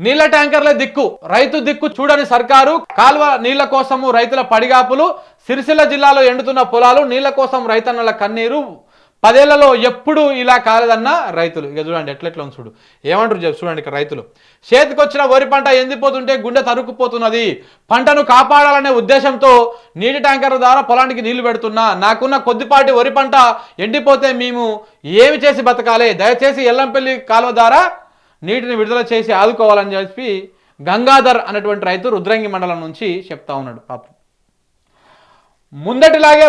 నీళ్ల ట్యాంకర్ల దిక్కు రైతు దిక్కు చూడని సర్కారు కాల్వ నీళ్ల కోసము రైతుల పడిగాపులు సిరిసిల్ల జిల్లాలో ఎండుతున్న పొలాలు నీళ్ల కోసం రైతన్నల కన్నీరు 10 ఏళ్లలో ఎప్పుడు ఇలా కాలేదన్న రైతులు. ఇక చూడండి ఎట్లెట్లా చూడు ఏమంటారు చూడండి. ఇక్కడ రైతులు చేతికొచ్చిన వరి పంట ఎండిపోతుంటే గుండె తరుక్కుపోతున్నది. పంటను కాపాడాలనే ఉద్దేశంతో నీటి ట్యాంకర్ ద్వారా పొలానికి నీళ్లు పెడుతున్నా. నాకున్న కొద్దిపాటి వరి పంట ఎండిపోతే మేము ఏమి చేసి బతకాలి? దయచేసి ఎల్లంపల్లి కాలువ ద్వారా నీటిని విడుదల చేసి ఆదుకోవాలని చెప్పి గంగాధర్ అనేటువంటి రైతు రుద్రంగి మండలం నుంచి చెప్తా ఉన్నాడు. పాపం ముందటిలాగే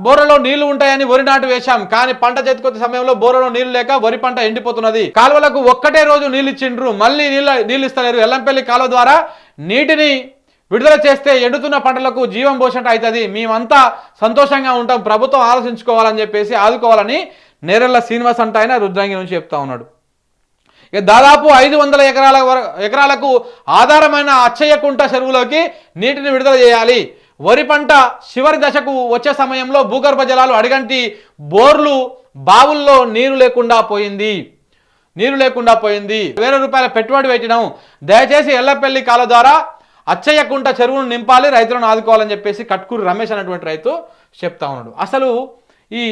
బోర్లలో నీళ్లు ఉంటాయని వరి నాటు వేశాం, కానీ పంట చేతికొచ్చే సమయంలో బోర్లలో నీళ్లు లేక వరి పంట ఎండిపోతున్నది. కాలువలకు ఒక్కటే రోజు నీళ్ళు ఇచ్చిండ్రు, మళ్ళీ నీళ్ళు ఇస్తలేరు. ఎల్లంపల్లి కాలువ ద్వారా నీటిని విడుదల చేస్తే ఎండుతున్న పంటలకు జీవం పోసినట్టు అవుతుంది. మేమంతా సంతోషంగా ఉంటాం, ప్రభుత్వం ఆలోచించుకోవాలని చెప్పేసి ఆదుకోవాలని నేరెళ్ల శ్రీనివాస్ అంట ఆయన రుద్రంగి నుంచి చెప్తా ఉన్నాడు. ఇక దాదాపు 500 ఎకరాలకు ఆధారమైన అచ్చయ్యకుంట చెరువులోకి నీటిని విడుదల చేయాలి. వరి పంట చివరి దశకు వచ్చే సమయంలో భూగర్భ జలాలు అడిగంటి బోర్లు బావుల్లో నీరు లేకుండా పోయింది. 1000 రూపాయల పెట్టుబడి పెట్టినాం. దయచేసి ఎల్లపల్లి కాలువ ద్వారా అచ్చయ్యకుంట చెరువును నింపాలి, రైతులను ఆదుకోవాలని చెప్పేసి కట్కూరు రమేష్ అనేటువంటి రైతు చెప్తా ఉన్నాడు. అసలు ఈ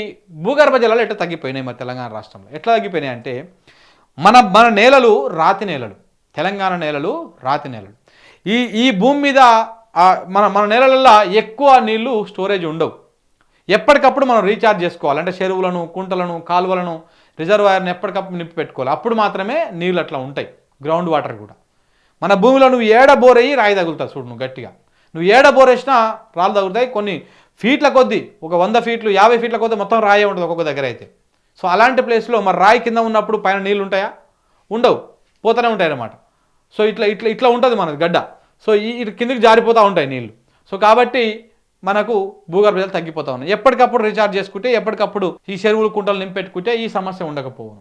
భూగర్భ జలాలు ఎట్లా తగ్గిపోయినాయి మన తెలంగాణ రాష్ట్రంలో? ఎట్లా తగ్గిపోయినాయి అంటే మన నేలలు రాతి నేలలు, తెలంగాణ నేలలు రాతి నేలలు. ఈ భూమి మీద మన నేలలలో ఎక్కువ నీళ్లు స్టోరేజ్ ఉండవు. ఎప్పటికప్పుడు మనం రీఛార్జ్ చేసుకోవాలి. అంటే చెరువులను, కుంటలను, కాలువలను, రిజర్వాయర్ని ఎప్పటికప్పుడు నింపి పెట్టుకోవాలి. అప్పుడు మాత్రమే నీళ్ళు అట్లా ఉంటాయి. గ్రౌండ్ వాటర్ కూడా మన భూమిలో నువ్వు ఏడ బోరయ్యి రాయి తగులుతుంది చూడు. నువ్వు గట్టిగా నువ్వు ఏడ బోరేసినా రాళ్ళు తగులుతాయి. కొన్ని ఫీట్ల కొద్దీ, ఒక 100 ఫీట్లు 50 ఫీట్ల కొద్దీ మొత్తం రాయే ఉంటుంది ఒక్కొక్క దగ్గర అయితే. సో అలాంటి ప్లేస్లో మరి రాయి కింద ఉన్నప్పుడు పైన నీళ్ళు ఉంటాయా? ఉండవు, పోతూనే ఉంటాయి అన్నమాట. సో ఇట్లా ఉంటుంది మన గడ్డ. సో ఇటు కిందికి జారిపోతూ ఉంటాయి నీళ్ళు. సో కాబట్టి మనకు భూగర్భ జలాలు తగ్గిపోతూ ఉన్నాయి. ఎప్పటికప్పుడు రీఛార్జ్ చేసుకుంటే, ఎప్పటికప్పుడు ఈ చెరువులు కుంటలు నింపెట్టుకుంటే ఈ సమస్య ఉండకపోవు.